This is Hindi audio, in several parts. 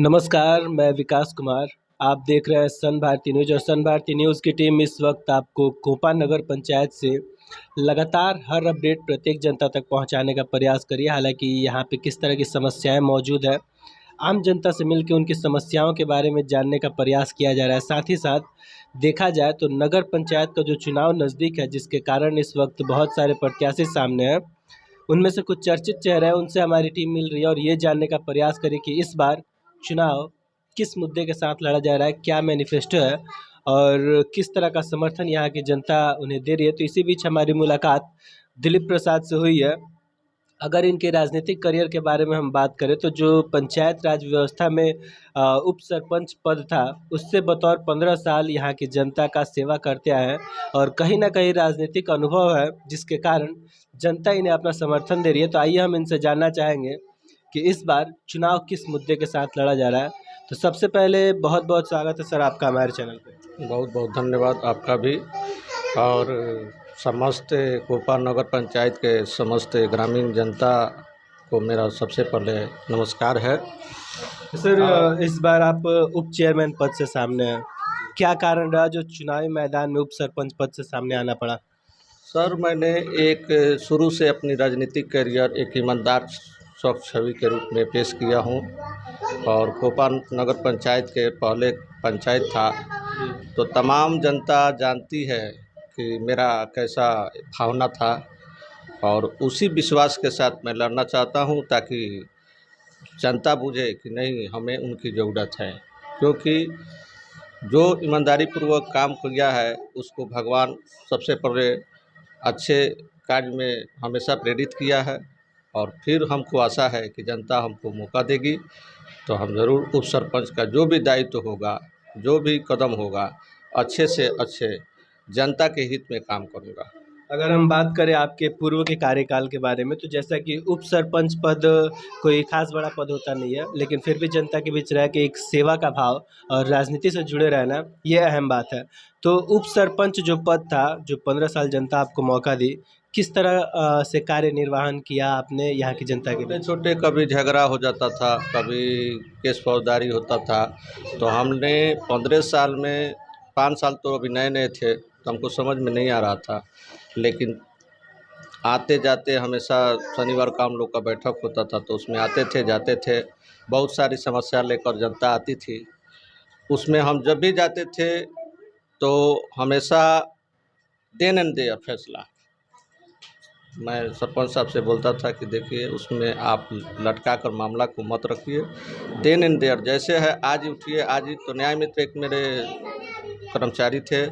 नमस्कार, मैं विकास कुमार। आप देख रहे हैं सन भारती न्यूज़ और सन भारती न्यूज़ की टीम इस वक्त आपको कोपा नगर पंचायत से लगातार हर अपडेट प्रत्येक जनता तक पहुंचाने का प्रयास करिए। हालांकि यहाँ पे किस तरह की समस्याएं मौजूद है, आम जनता से मिलकर उनकी समस्याओं के बारे में जानने का प्रयास किया जा रहा है। साथ ही साथ देखा जाए तो नगर पंचायत का जो चुनाव नज़दीक है, जिसके कारण इस वक्त बहुत सारे प्रत्याशी सामने हैं। उनमें से कुछ चर्चित चेहरे हैं, उनसे हमारी टीम मिल रही है और ये जानने का प्रयास करें कि इस बार चुनाव किस मुद्दे के साथ लड़ा जा रहा है, क्या मैनिफेस्टो है और किस तरह का समर्थन यहाँ की जनता उन्हें दे रही है। तो इसी बीच हमारी मुलाकात दिलीप प्रसाद से हुई है। अगर इनके राजनीतिक करियर के बारे में हम बात करें तो जो पंचायत राज व्यवस्था में उप सरपंच पद था, उससे बतौर 15 साल यहाँ की जनता का सेवा करते आए हैं और कहीं ना कहीं राजनीतिक अनुभव है, जिसके कारण जनता इन्हें अपना समर्थन दे रही है। तो आइए हम इनसे जानना चाहेंगे कि इस बार चुनाव किस मुद्दे के साथ लड़ा जा रहा है। तो सबसे पहले बहुत बहुत स्वागत है सर आपका हमारे चैनल पे। बहुत बहुत धन्यवाद आपका भी। और समस्त कोपा नगर पंचायत के समस्त ग्रामीण जनता को मेरा सबसे पहले नमस्कार है। सर इस बार आप उप चेयरमैन पद से सामने हैं, क्या कारण रहा जो चुनावी मैदान में उप सरपंच पद से सामने आना पड़ा? सर, मैंने एक शुरू से अपनी राजनीतिक करियर एक ईमानदार स्वच्छ छवि के रूप में पेश किया हूँ। और कोपा नगर पंचायत के पहले पंचायत था, तो तमाम जनता जानती है कि मेरा कैसा भावना था। और उसी विश्वास के साथ मैं लड़ना चाहता हूं, ताकि जनता बूझे कि नहीं, हमें उनकी ज़रूरत है। क्योंकि जो ईमानदारी पूर्वक काम किया है उसको भगवान सबसे पहले अच्छे कार्य में हमेशा प्रेरित किया है। और फिर हमको आशा है कि जनता हमको मौका देगी, तो हम ज़रूर उप सरपंच का जो भी दायित्व होगा, जो भी कदम होगा, अच्छे से अच्छे जनता के हित में काम करूँगा। अगर हम बात करें आपके पूर्व के कार्यकाल के बारे में, तो जैसा कि उप सरपंच पद कोई खास बड़ा पद होता नहीं है, लेकिन फिर भी जनता के बीच रह के एक सेवा का भाव और राजनीति से जुड़े रहना, ये अहम बात है। तो उप सरपंच जो पद था, जो 15 साल जनता आपको मौका दी, किस तरह से कार्य निर्वहन किया आपने यहाँ की जनता के छोटे बीच? छोटे कभी झगड़ा हो जाता था, कभी केस फौजदारी होता था। तो हमने 15 साल में 5 साल तो अभी नए नए थे, तो हमको समझ में नहीं आ रहा था। लेकिन आते जाते हमेशा शनिवार को हम लोग का बैठक होता था, तो उसमें आते थे जाते थे। बहुत सारी समस्या लेकर जनता आती थी, उसमें हम जब भी जाते थे तो हमेशा देन एंड देयर फैसला मैं सरपंच साहब से बोलता था कि देखिए, उसमें आप लटका कर मामला को मत रखिए। देन एंड देयर जैसे है, आज ही उठिए, आज ही। तो न्याय मित्र एक मेरे कर्मचारी थे,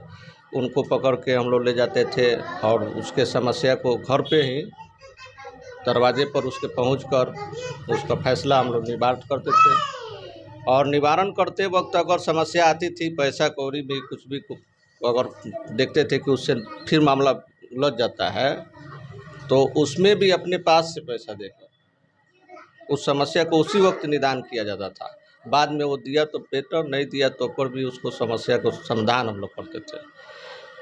उनको पकड़ के हम लोग ले जाते थे और उसके समस्या को घर पे ही दरवाजे पर उसके पहुंचकर उसका फैसला हम लोग निवारण करते थे। और निवारण करते वक्त अगर समस्या आती थी, पैसा कौड़ी भी कुछ भी अगर देखते थे कि उससे फिर मामला उलझ जाता है, तो उसमें भी अपने पास से पैसा देकर उस समस्या को उसी वक्त निदान किया जाता था। बाद में वो दिया तो बेटर, नहीं दिया तो पर भी उसको समस्या को समाधान हम लोग करते थे।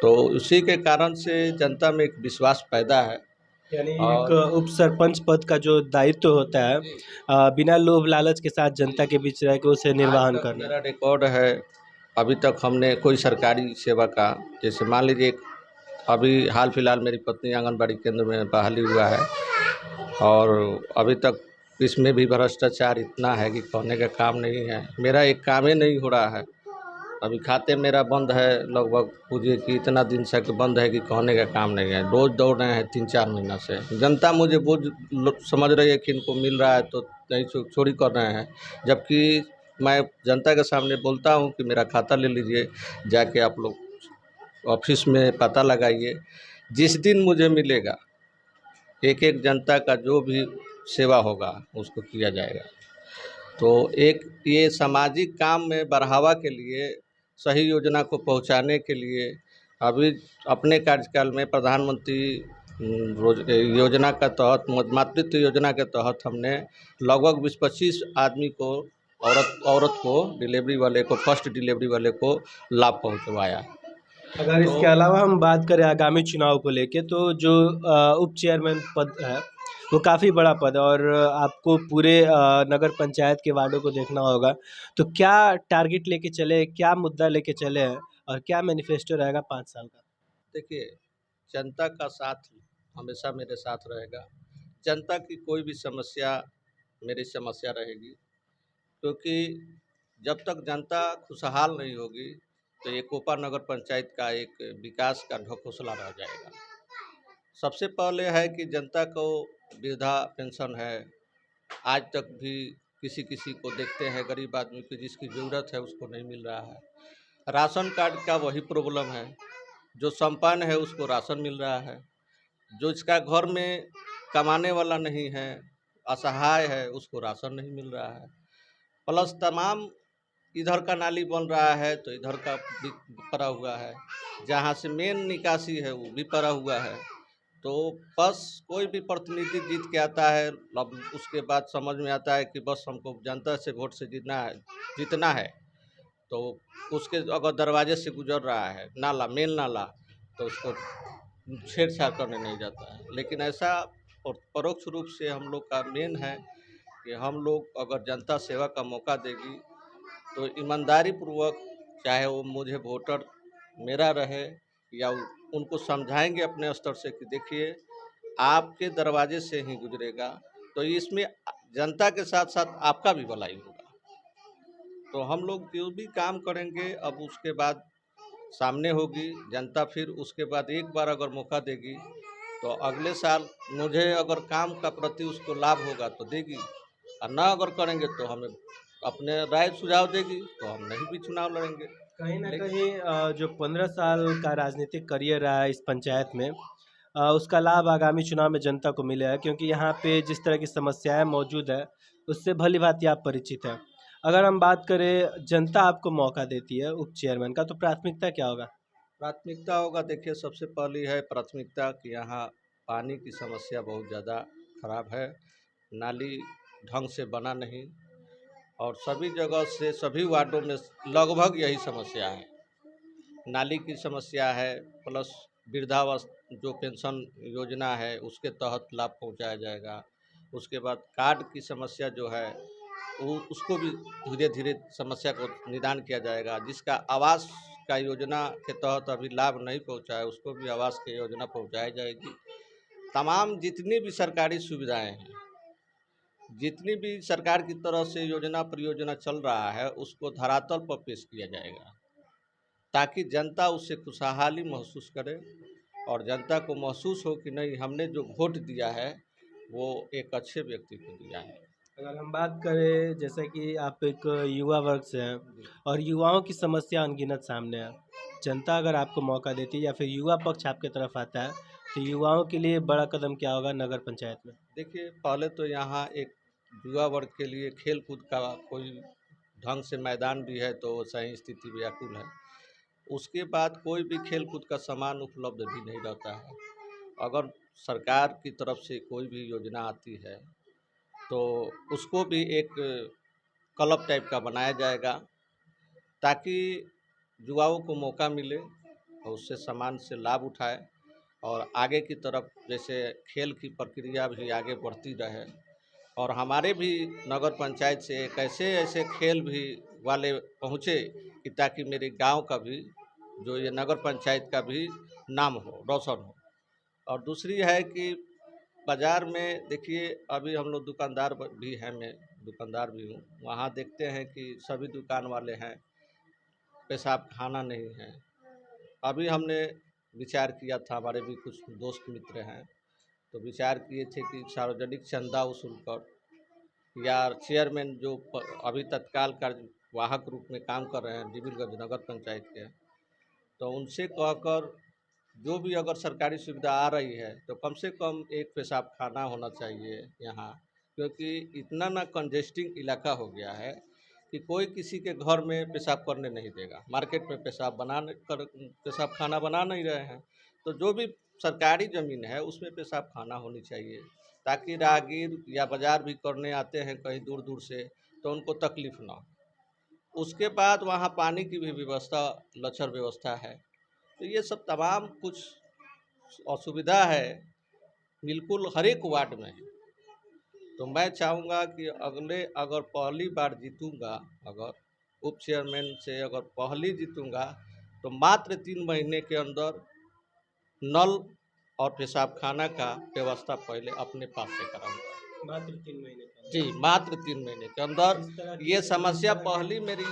तो उसी के कारण से जनता में एक विश्वास पैदा है। यानी एक उप सरपंच पद का जो दायित्व होता है, बिना लोभ लालच के साथ जनता के बीच रह के उसे निर्वहन आज तक करना। मेरा रिकॉर्ड है, अभी तक हमने कोई सरकारी सेवा का, जैसे मान लीजिए अभी हाल फिलहाल मेरी पत्नी आंगनबाड़ी केंद्र में बहाली हुआ है, और अभी तक इसमें भी भ्रष्टाचार इतना है कि कहने का काम नहीं है। मेरा एक काम ही नहीं हो रहा है। अभी खाते मेरा बंद है, लगभग पूछिए कि इतना दिन से कि बंद है कि कहने का काम नहीं है। रोज़ दौड़ रहे हैं 3-4 महीना से। जनता मुझे बोझ समझ रही है कि इनको मिल रहा है तो नहीं, चोरी कर रहे हैं। जबकि मैं जनता के सामने बोलता हूँ कि मेरा खाता ले लीजिए, जाके आप लोग ऑफिस में पता लगाइए। जिस दिन मुझे मिलेगा, एक एक जनता का जो भी सेवा होगा उसको किया जाएगा। तो एक ये सामाजिक काम में बढ़ावा के लिए, सही योजना को पहुंचाने के लिए, अभी अपने कार्यकाल में प्रधानमंत्री योजना का तहत, मातृत्व योजना के तहत हमने लगभग 20-25 आदमी को, औरत को, डिलीवरी वाले को, फर्स्ट डिलीवरी वाले को लाभ पहुंचवाया। अगर इसके अलावा हम बात करें आगामी चुनाव को लेके, तो जो उप चेयरमैन पद है वो काफ़ी बड़ा पद है और आपको पूरे नगर पंचायत के वार्डों को देखना होगा। तो क्या टारगेट लेके चले, क्या मुद्दा लेके चले हैं और क्या मैनिफेस्टो रहेगा 5 साल का? देखिए, जनता का साथ हमेशा मेरे साथ रहेगा। जनता की कोई भी समस्या मेरी समस्या रहेगी, क्योंकि जब तक जनता खुशहाल नहीं होगी तो ये कोपा नगर पंचायत का एक विकास का ढकोसला रह जाएगा। सबसे पहले है कि जनता को वृद्धा पेंशन है, आज तक भी किसी किसी को देखते हैं गरीब आदमी को जिसकी ज़रूरत है उसको नहीं मिल रहा है। राशन कार्ड का वही प्रॉब्लम है, जो संपन्न है उसको राशन मिल रहा है, जो इसका घर में कमाने वाला नहीं है, असहाय है, उसको राशन नहीं मिल रहा है। प्लस तमाम इधर का नाली बन रहा है तो इधर का भी पड़ा हुआ है, जहाँ से मेन निकासी है वो भी पड़ा हुआ है। तो बस कोई भी प्रतिनिधि जीत के आता है, अब उसके बाद समझ में आता है कि बस हमको जनता से वोट से जीतना है, तो उसके अगर दरवाजे से गुजर रहा है नाला, मेन नाला, तो उसको छेड़छाड़ करने नहीं जाता है। लेकिन ऐसा परोक्ष रूप से हम लोग का मेन है कि हम लोग अगर जनता सेवा का मौका देगी तो ईमानदारी पूर्वक, चाहे वो मुझे वोटर मेरा रहे या उनको समझाएंगे अपने स्तर से कि देखिए आपके दरवाजे से ही गुजरेगा, तो इसमें जनता के साथ साथ आपका भी भलाई होगा। तो हम लोग जो भी काम करेंगे अब उसके बाद सामने होगी जनता, फिर उसके बाद एक बार अगर मौका देगी तो अगले साल मुझे अगर काम का प्रति उसको लाभ होगा तो देगी, और ना अगर करेंगे तो हमें अपने राय सुझाव देगी तो हम नहीं भी चुनाव लड़ेंगे। कहीं न लेकिन कहीं जो 15 साल का राजनीतिक करियर रहा है इस पंचायत में, उसका लाभ आगामी चुनाव में जनता को मिला है क्योंकि यहाँ पे जिस तरह की समस्याएँ मौजूद है, उससे भली-भाँति आप परिचित हैं। अगर हम बात करें जनता आपको मौका देती है उप चेयरमैन का, तो प्राथमिकता क्या होगा? प्राथमिकता होगा, देखिए सबसे पहली है प्राथमिकता कि यहाँ पानी की समस्या बहुत ज़्यादा खराब है, नाली ढंग से बना नहीं, और सभी जगह से सभी वार्डों में लगभग यही समस्या है। नाली की समस्या है, प्लस वृद्धावस्था जो पेंशन योजना है उसके तहत लाभ पहुंचाया जाएगा। उसके बाद कार्ड की समस्या जो है वो उसको भी धीरे धीरे समस्या को निदान किया जाएगा। जिसका आवास का योजना के तहत अभी लाभ नहीं पहुंचा है उसको भी आवास की योजना पहुंचाई जाएगी। तमाम जितनी भी सरकारी सुविधाएं हैं, जितनी भी सरकार की तरफ से योजना परियोजना चल रहा है उसको धरातल पर पेश किया जाएगा, ताकि जनता उससे खुशहाली महसूस करे और जनता को महसूस हो कि नहीं, हमने जो वोट दिया है वो एक अच्छे व्यक्ति को दिया है। अगर हम बात करें जैसे कि आप एक युवा वर्ग से हैं जी। और युवाओं की समस्या अनगिनत सामने है। जनता अगर आपको मौका देती है या फिर युवा पक्ष आपके तरफ आता है, तो युवाओं के लिए बड़ा कदम क्या होगा नगर पंचायत में? देखिए, पहले तो यहाँ एक युवा वर्ग के लिए खेल कूद का कोई ढंग से मैदान भी है तो सही स्थिति व्याकुल है। उसके बाद कोई भी खेल कूद का सामान उपलब्ध भी नहीं रहता है। अगर सरकार की तरफ से कोई भी योजना आती है तो उसको भी एक क्लब टाइप का बनाया जाएगा, ताकि युवाओं को मौका मिले और उससे सामान से लाभ उठाए और आगे की तरफ जैसे खेल की प्रक्रिया भी आगे बढ़ती रहे, और हमारे भी नगर पंचायत से एक ऐसे ऐसे खेल भी वाले पहुँचे कि ताकि मेरे गांव का भी, जो ये नगर पंचायत का भी नाम हो, रोशन हो। और दूसरी है कि बाज़ार में देखिए अभी हम लोग दुकानदार भी हैं, मैं दुकानदार भी हूँ, वहाँ देखते हैं कि सभी दुकान वाले हैं, पेशाब खाना नहीं है। अभी हमने विचार किया था, हमारे भी कुछ दोस्त मित्र हैं, तो विचार किए थे कि सार्वजनिक चंदा वसूल कर या चेयरमैन जो अभी तत्काल कार्यवाहक रूप में काम कर रहे हैं डिबिलगंज नगर पंचायत के, तो उनसे कहकर जो भी अगर सरकारी सुविधा आ रही है तो कम से कम एक पेशाब खाना होना चाहिए यहाँ, क्योंकि इतना ना कंजेस्टिंग इलाका हो गया है कि कोई किसी के घर में पेशाब करने नहीं देगा। मार्केट में पेशाब खाना बना नहीं रहे हैं, तो जो भी सरकारी ज़मीन है उसमें पेशाब खाना होनी चाहिए, ताकि राहगीर या बाज़ार भी करने आते हैं कहीं दूर दूर से तो उनको तकलीफ़ ना हो। उसके बाद वहाँ पानी की भी व्यवस्था, लचर व्यवस्था है। तो ये सब तमाम कुछ असुविधा है, बिल्कुल हर एक वार्ड में है। तो मैं चाहूँगा कि अगले अगर पहली बार जीतूँगा, अगर उप चेयरमैन से अगर पहली जीतूँगा तो मात्र 3 महीने के अंदर नल और पेशाब खाना का व्यवस्था पहले अपने पास से कराऊँगा। मात्र 3 महीने का। जी, मात्र 3 महीने के अंदर जिस तरह ये की समस्या पहली मेरी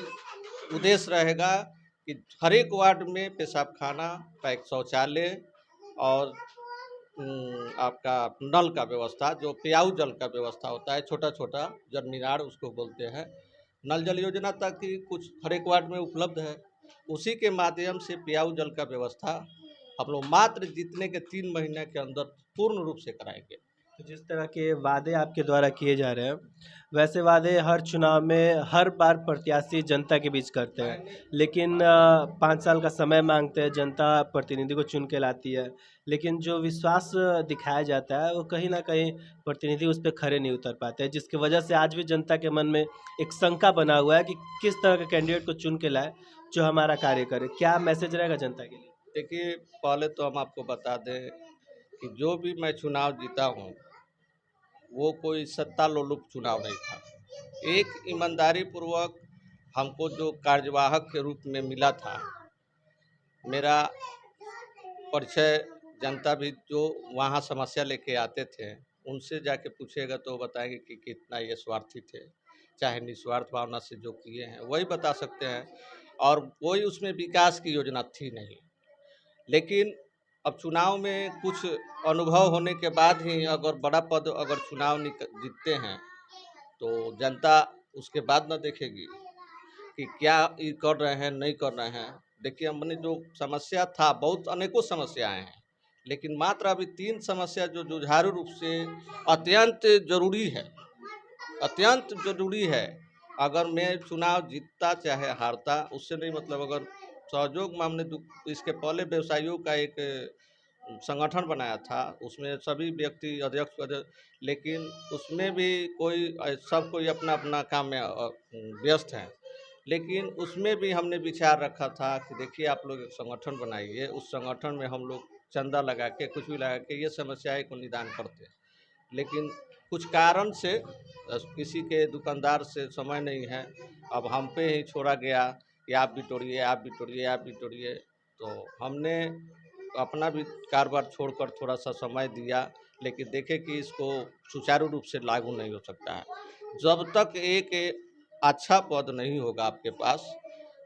उद्देश्य रहेगा कि हर एक वार्ड में पेशाब खाना का एक शौचालय और आपका नल का व्यवस्था, जो पेयाऊ जल का व्यवस्था होता है, छोटा-छोटा जल मीनार उसको बोलते हैं। नल जल योजना तक की कुछ हर एक वार्ड में उपलब्ध है। उसी के माध्यम से पेयाऊ जल का व्यवस्था हम लोग मात्र जीतने के 3 महीने के अंदर पूर्ण रूप से कराएँगे। तो जिस तरह के वादे आपके द्वारा किए जा रहे हैं, वैसे वादे हर चुनाव में हर बार प्रत्याशी जनता के बीच करते हैं, लेकिन 5 साल का समय मांगते हैं, जनता प्रतिनिधि को चुन के लाती है, लेकिन जो विश्वास दिखाया जाता है वो कहीं ना कहीं प्रतिनिधि उस पर खरे नहीं उतर पाते हैं, जिसकी वजह से आज भी जनता के मन में एक शंका बना हुआ है कि किस तरह के कैंडिडेट को चुन के लाए जो हमारा कार्य करे। क्या मैसेज रहेगा जनता के लिए? देखिए, पहले तो हम आपको बता दें कि जो भी मैं चुनाव जीता हूँ, वो कोई सत्ता लोलुप चुनाव नहीं था। एक ईमानदारी पूर्वक हमको जो कार्यवाहक के रूप में मिला था, मेरा परिचय जनता भी जो वहाँ समस्या लेके आते थे, उनसे जाके पूछेगा तो वो बताएंगे कि कितना ये स्वार्थी थे, चाहे निस्वार्थ भावना से जो किए हैं वही बता सकते हैं, और कोई उसमें विकास की योजना थी नहीं। लेकिन अब चुनाव में कुछ अनुभव होने के बाद ही अगर बड़ा पद अगर चुनाव जीतते हैं तो जनता उसके बाद न देखेगी कि क्या ये कर रहे हैं नहीं कर रहे हैं। देखिए, हमने जो समस्या था, बहुत अनेकों समस्याएं हैं, लेकिन मात्र अभी 3 समस्या जो जुझारू रूप से अत्यंत जरूरी है, अत्यंत जरूरी है। अगर मैं चुनाव जीतता चाहे हारता उससे नहीं मतलब, अगर सहयोग में हमने इसके पहले व्यवसायियों का एक संगठन बनाया था, उसमें सभी व्यक्ति अध्यक्ष लेकिन उसमें भी कोई सब कोई अपना अपना काम में व्यस्त हैं। लेकिन उसमें भी हमने विचार रखा था कि देखिए, आप लोग एक संगठन बनाइए, उस संगठन में हम लोग चंदा लगा के कुछ भी लगा के ये समस्याएं को निदान करते हैं। लेकिन कुछ कारण से किसी के दुकानदार से समय नहीं है, अब हम पे ही छोड़ा गया कि आप भी तोड़िए, आप भी तोड़िए, आप भी तोड़िए। तो हमने अपना भी कारोबार छोड़कर थोड़ा सा समय दिया, लेकिन देखे कि इसको सुचारू रूप से लागू नहीं हो सकता है। जब तक एक अच्छा पद नहीं होगा आपके पास,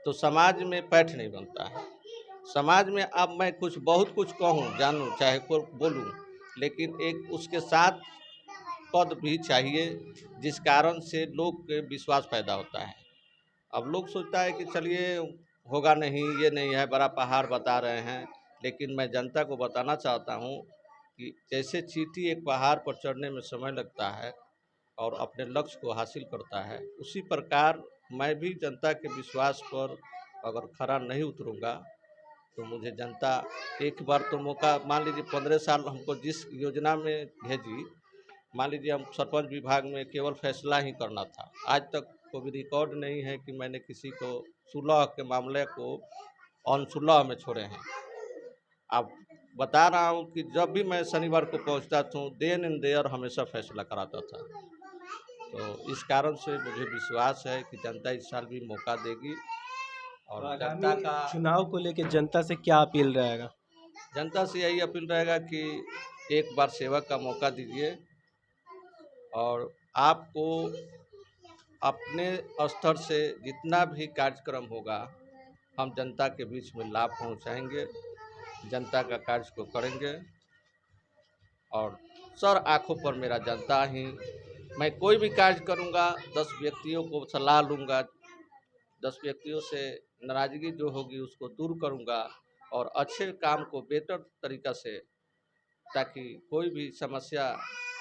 तो समाज में पैठ नहीं बनता है। समाज में अब मैं कुछ बहुत कुछ कहूँ, जानूँ, चाहे को बोलूँ, लेकिन एक उसके साथ पद भी चाहिए, जिस कारण से लोग के विश्वास पैदा होता है। अब लोग सोचता है कि चलिए होगा नहीं, ये नहीं है, बड़ा पहाड़ बता रहे हैं, लेकिन मैं जनता को बताना चाहता हूँ कि जैसे चींटी एक पहाड़ पर चढ़ने में समय लगता है और अपने लक्ष्य को हासिल करता है, उसी प्रकार मैं भी जनता के विश्वास पर अगर खरा नहीं उतरूँगा तो मुझे जनता एक बार तो मौका, मान लीजिए 15 साल हमको जिस योजना में भेजी, मान लीजिए हम सरपंच विभाग में केवल फैसला ही करना था, आज तक कोई रिकॉर्ड नहीं है कि मैंने किसी को सुलह के मामले को अनसुलह में छोड़े हैं। अब बता रहा हूँ कि जब भी मैं शनिवार को पहुँचता था, देन एंड देयर हमेशा फैसला कराता था। तो इस कारण से मुझे विश्वास है कि जनता इस साल भी मौका देगी तो और जनता आगामी का, चुनाव को लेकर जनता से क्या अपील रहेगा? जनता से यही अपील रहेगा कि एक बार सेवा का मौका दीजिए और आपको अपने स्तर से जितना भी कार्यक्रम होगा हम जनता के बीच में लाभ पहुंचाएंगे, जनता का कार्य को करेंगे। और सर आँखों पर मेरा जनता ही, मैं कोई भी कार्य करूंगा 10 व्यक्तियों को सलाह लूँगा, 10 व्यक्तियों से नाराज़गी जो होगी उसको दूर करूंगा और अच्छे काम को बेहतर तरीक़ा से, ताकि कोई भी समस्या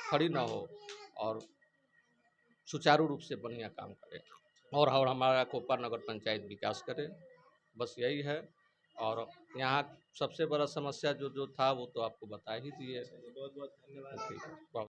खड़ी ना हो और सुचारू रूप से बढ़िया काम करे और हमारा कोपा नगर पंचायत विकास करे। बस यही है। और यहाँ सबसे बड़ा समस्या जो था वो तो आपको बता ही दिए। बहुत बहुत धन्यवाद ठीक आपका। है।